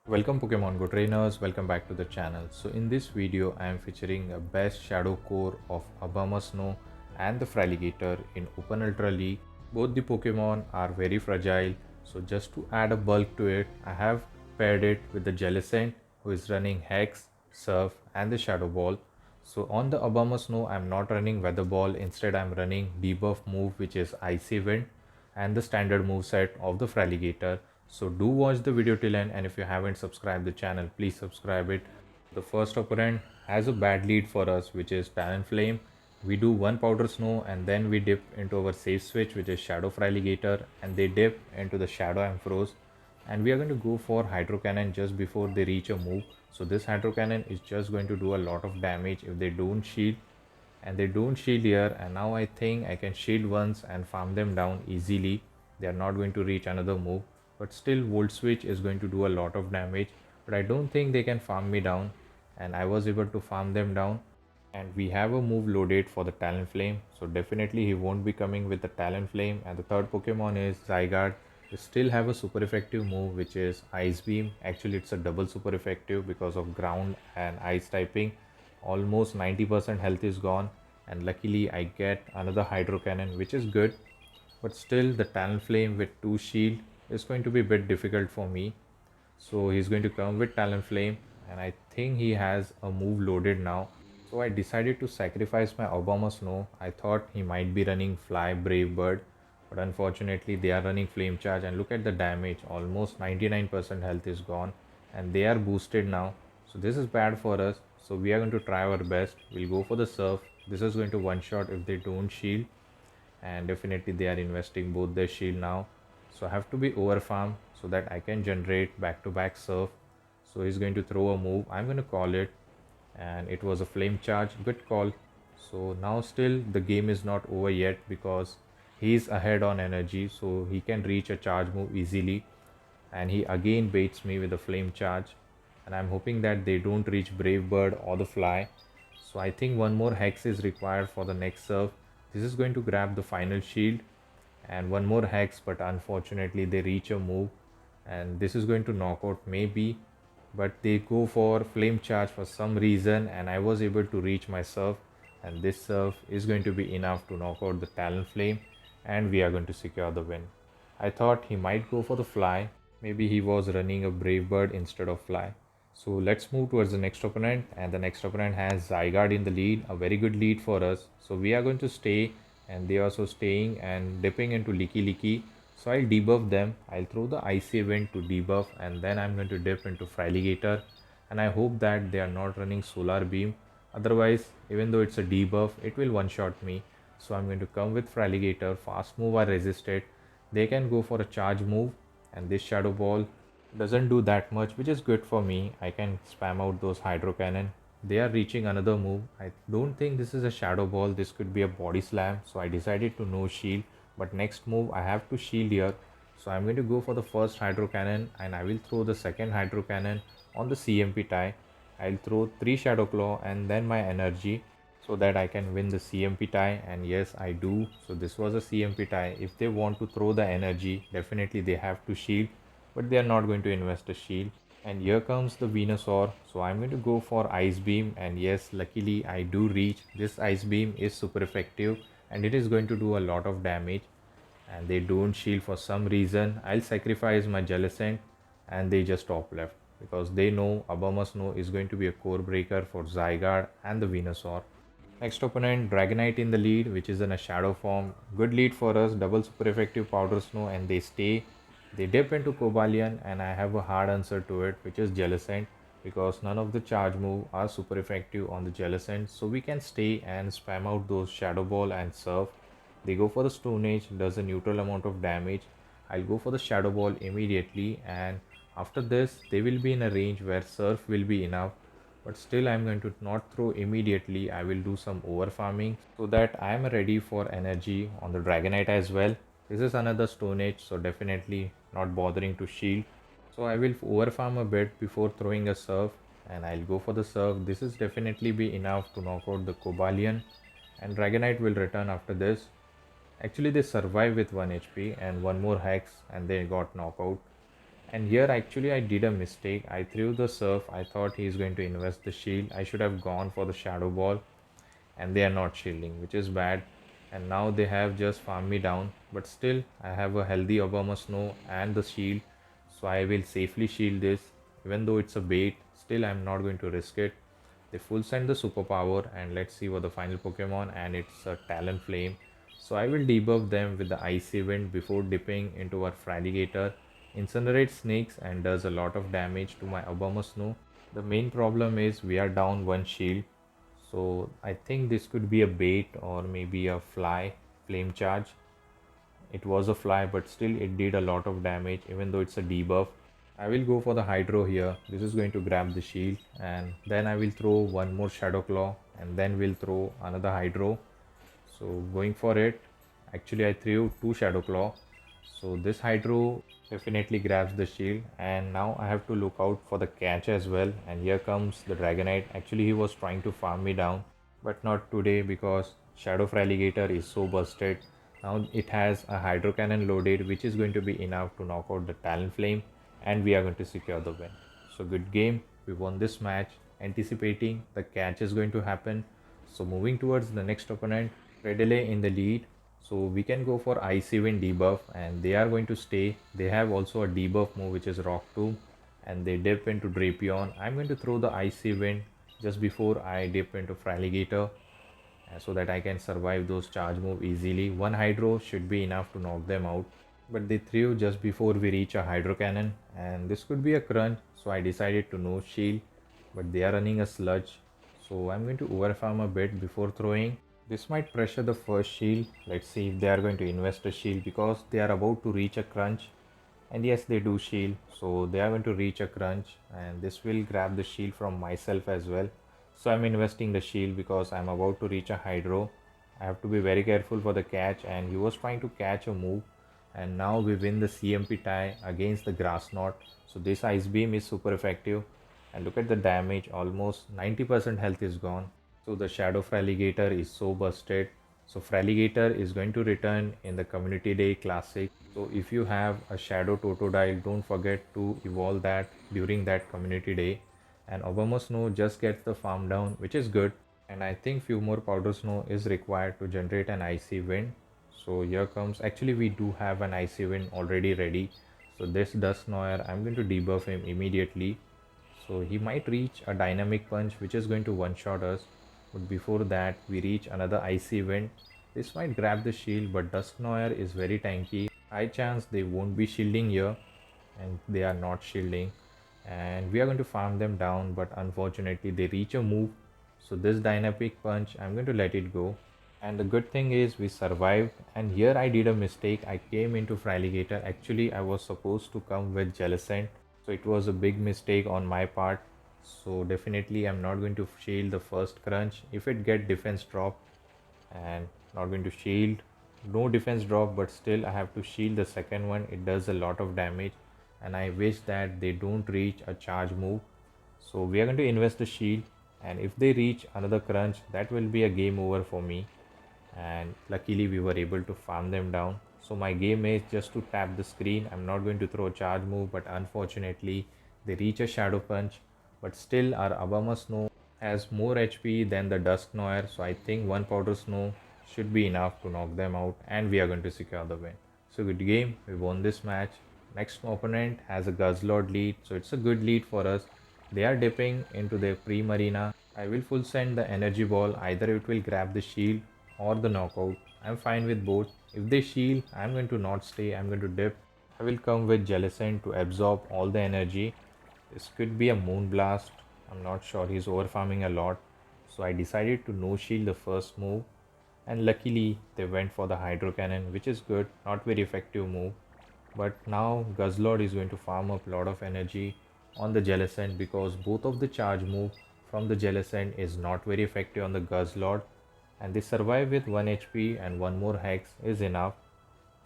Welcome Pokemon Go trainers, welcome back to the channel. So in this video I am featuring a best shadow core of Abomasnow and the Feraligatr in Open Ultra League. Both the Pokemon are very fragile, so just to add a bulk to it, I have paired it with the Jellicent who is running Hex, Surf and the Shadow Ball. So on the Abomasnow I am not running Weather Ball, instead I am running debuff move which is Icy Wind and the standard move set of the Feraligatr. So do watch the video till end, and if you haven't subscribed the channel, please subscribe it. The first opponent has a bad lead for us, which is Talonflame. We do one Powder Snow and then we dip into our safe switch, which is Shadow Feraligatr, and they dip into the Shadow Ampharos. And we are going to go for Hydro Cannon just before they reach a move. So this Hydro Cannon is just going to do a lot of damage if they don't shield, and they don't shield here, and now I think I can shield once and farm them down easily. They are not going to reach another move, but still Volt Switch is going to do a lot of damage, but I don't think they can farm me down, and I was able to farm them down. And we have a move loaded for the Talonflame, so definitely he won't be coming with the Talonflame. And the third Pokemon is Zygarde. They still have a super effective move which is Ice Beam. Actually it's a double super effective because of ground and ice typing. Almost 90% health is gone, and luckily I get another Hydro Cannon, which is good, but still the Talonflame with 2 shield is going to be a bit difficult for me. So he's going to come with Talonflame, and I think he has a move loaded now. So I decided to sacrifice my Abomasnow. I thought he might be running Fly Brave Bird, but unfortunately they are running Flame Charge, and look at the damage. Almost 99% health is gone, and they are boosted now. So this is bad for us. So we are going to try our best. We'll go for the Surf. This is going to one shot if they don't shield, and definitely they are investing both their shield now. So I have to be over farm so that I can generate back to back Surf. So he's going to throw a move. I'm going to call it, and it was a Flame Charge. Good call. So now still the game is not over yet because he's ahead on energy, so he can reach a charge move easily, and he again baits me with a Flame Charge, and I'm hoping that they don't reach Brave Bird or the Fly. So I think one more Hex is required for the next serve. This is going to grab the final shield, and one more Hex, but unfortunately they reach a move, and this is going to knock out maybe, but they go for Flame Charge for some reason, and I was able to reach my serve, and this serve is going to be enough to knock out the Talonflame, and we are going to secure the win. I thought he might go for the Fly. Maybe he was running a Brave Bird instead of Fly. So let's move towards the next opponent, and the next opponent has Zygarde in the lead, a very good lead for us. So we are going to stay, and they are also staying and dipping into Leaky Leaky. So I'll debuff them. I'll throw the Icy Wind to debuff, and then I'm going to dip into Feraligatr, and I hope that they are not running Solar Beam. Otherwise, even though it's a debuff, it will one shot me. So I'm going to come with Feraligatr. Fast move I resisted. They can go for a charge move, and this Shadow Ball doesn't do that much, which is good for me. I can spam out those Hydro Cannon. They are reaching another move. I don't think this is a Shadow Ball. This could be a Body Slam. So I decided to no shield. But next move I have to shield here. So I'm going to go for the first Hydro Cannon, and I will throw the second Hydro Cannon on the CMP tie. I'll throw 3 Shadow Claw and then my energy so that I can win the CMP tie, and yes I do. So this was a CMP tie. If they want to throw the energy, definitely they have to shield, but they are not going to invest a shield. And here comes the Venusaur, so I'm going to go for Ice Beam, and yes, luckily I do reach. This Ice Beam is super effective and it is going to do a lot of damage, and they don't shield for some reason. I'll sacrifice my Jellicent, and they just top left because they know Abomasnow is going to be a core breaker for Zygarde and the Venusaur. Next opponent, Dragonite in the lead, which is in a shadow form. Good lead for us, double super effective Powder Snow, and they stay. They dip into Cobalion, and I have a hard answer to it, which is Jellicent, because none of the charge move are super effective on the Jellicent. So we can stay and spam out those Shadow Ball and Surf. They go for the Stone Age, does a neutral amount of damage. I'll go for the Shadow Ball immediately, and after this, they will be in a range where Surf will be enough, but still I'm going to not throw immediately. I will do some over farming so that I am ready for energy on the Dragonite as well. This is another Stone Age, so definitely not bothering to shield. So I will over farm a bit before throwing a Surf, and I'll go for the Surf. This is definitely be enough to knock out the Cobalion, and Dragonite will return after this. Actually they survive with 1 HP and one more Hex, and they got knockout. And here actually I did a mistake. I threw the surf. I thought he's going to invest the shield. I should have gone for the shadow ball, and they are not shielding, which is bad. And now they have just farmed me down. But still I have a healthy Abomasnow and the shield. So I will safely shield this. Even though it's a bait, still I'm not going to risk it. They full send the superpower, and let's see what the final Pokemon, and it's a Talonflame. So I will debuff them with the Icy Wind before dipping into our Feraligatr. Incinerates snakes and does a lot of damage to my Abomasnow. The main problem is we are down one shield. So I think this could be a bait or maybe a fly flame charge. It was a fly, but still it did a lot of damage even though it's a debuff. I will go for the Hydro here. This is going to grab the shield, and then I will throw one more Shadow Claw, and then we'll throw another Hydro. So going for it, actually I threw two Shadow Claw. So this Hydro definitely grabs the shield, and now I have to look out for the catch as well. And here comes the Dragonite. Actually he was trying to farm me down, but not today because Shadow Feraligatr is so busted. Now it has a Hydro Cannon loaded, which is going to be enough to knock out the Talonflame, and we are going to secure the win. So good game. We won this match, anticipating the catch is going to happen. So moving towards the next opponent, Predele in the lead. So we can go for Icy Wind debuff, and they are going to stay. They have also a debuff move which is Rock Tomb, and they dip into Drapion. I'm going to throw the Icy Wind just before I dip into Feraligatr, so that I can survive those charge move easily. One Hydro should be enough to knock them out. But they threw just before we reach a Hydro Cannon, and this could be a crunch, so I decided to no shield. But they are running a Sludge, so I'm going to overfarm a bit before throwing. This might pressure the first shield. Let's see if they are going to invest a shield because they are about to reach a crunch. And yes, they do shield, so they are going to reach a crunch, and this will grab the shield from myself as well. So I'm investing the shield because I'm about to reach a Hydro. I have to be very careful for the catch, and he was trying to catch a move, and now we win the CMP tie against the Grass Knot. So this Ice Beam is super effective, and look at the damage, almost 90% health is gone. So the Shadow Feraligatr is so busted. So Feraligatr is going to return in the Community Day Classic. So if you have a Shadow Totodile, don't forget to evolve that during that Community Day. And Abomasnow just gets the farm down, which is good. And I think few more Powder Snow is required to generate an Icy Wind. So here comes, actually we do have an Icy Wind already ready. So this Dusknoir, I'm going to debuff him immediately. So he might reach a Dynamic Punch, which is going to one-shot us. But before that, we reach another Icy Wind. This might grab the shield, but Dusknoir is very tanky. High chance they won't be shielding here, and they are not shielding. And we are going to farm them down, but unfortunately they reach a move. So this Dynamic Punch, I'm going to let it go. And the good thing is we survived, and here I did a mistake. I came into Feraligatr. Actually I was supposed to come with Jellicent, so it was a big mistake on my part. So definitely I'm not going to shield the first crunch. If it get defense drop, and not going to shield, no defense drop, but still I have to shield the second one. It does a lot of damage, and I wish that they don't reach a charge move. So we are going to invest the shield, and if they reach another crunch, that will be a game over for me. And luckily we were able to farm them down. So my game is just to tap the screen. I'm not going to throw a charge move, but unfortunately they reach a Shadow Punch. But still our Abomasnow has more HP than the Dusknoir, so I think one Powder Snow should be enough to knock them out, and we are going to secure the win. So good game, we won this match. Next opponent has a Guzzlord lead, so it's a good lead for us. They are dipping into their pre-marina. I will full send the energy ball, either it will grab the shield or the knockout. I'm fine with both. If they shield, I'm going to not stay, I'm going to dip. I will come with Jellicent to absorb all the energy. This could be a Moonblast. I'm not sure, he's over farming a lot. So I decided to no shield the first move. And luckily they went for the Hydro Cannon, which is good, not very effective move. But now Guzzlord is going to farm up a lot of energy on the Jellicent, because both of the charge move from the Jellicent is not very effective on the Guzzlord, and they survive with 1 HP, and one more Hex is enough.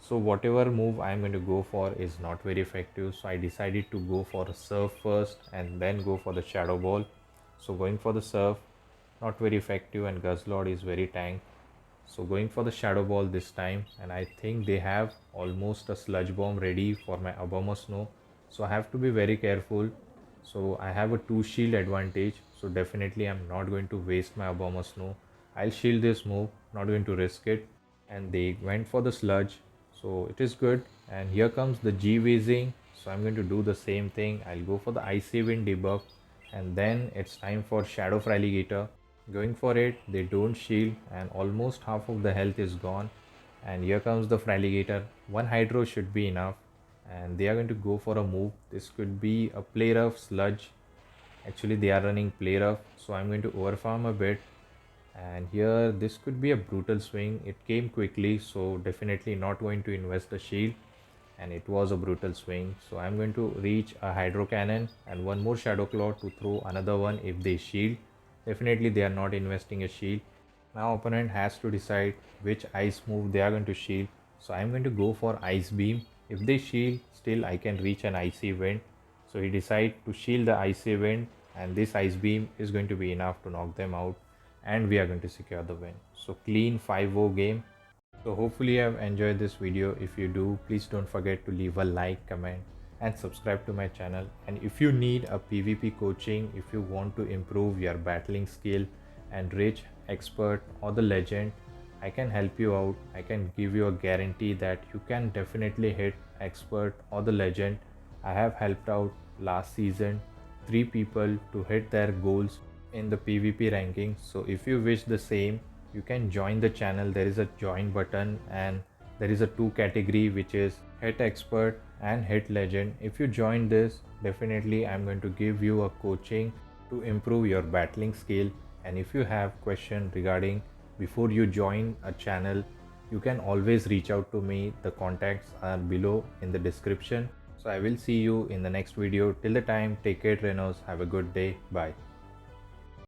So whatever move I'm going to go for is not very effective, so I decided to go for a Surf first and then go for the Shadow Ball. So going for the Surf, not very effective, and Guzzlord is very tank. So going for the Shadow Ball this time, and I think they have almost a Sludge Bomb ready for my Abomasnow. so I have to be very careful. So I have a 2 shield advantage, so definitely I'm not going to waste my Abomasnow. I'll shield this move, not going to risk it. And they went for the sludge, so it is good. And here comes the G Weezing, so I'm going to do the same thing. I'll go for the Icy Wind debuff, and then it's time for Shadow Feraligatr. Going for it, they don't shield, and almost half of the health is gone. And here comes the Feraligatr. One Hydro should be enough, and they are going to go for a move. This could be a Play Rough Sludge. Actually, they are running Play Rough, so I'm going to overfarm a bit. And here, this could be a brutal swing. It came quickly, so definitely not going to invest the shield. And it was a brutal swing, so I'm going to reach a Hydro Cannon and one more Shadow Claw to throw another one if they shield. Definitely they are not investing a shield. Now opponent has to decide which ice move they are going to shield, so I'm going to go for Ice Beam. If they shield, still I can reach an Icy Wind, so he decided to shield the Icy Wind, and this Ice Beam is going to be enough to knock them out, and we are going to secure the win. So clean 5-0 game. So hopefully you have enjoyed this video. If you do, please don't forget to leave a like, comment and subscribe to my channel. And if you need a PvP coaching, if you want to improve your battling skill and reach expert or the legend, I can help you out. I can give you a guarantee that you can definitely hit expert or the legend. I have helped out last season 3 people to hit their goals in the PvP ranking. So if you wish the same, you can join the channel. There is a join button, and there is a 2 category, which is hit expert and hit legend. If you join this, definitely I'm going to give you a coaching to improve your battling skill. And if you have question regarding before you join a channel, you can always reach out to me. The contacts are below in the description. So I will see you in the next video. Till the time, take care trainers. Have a good day. Bye.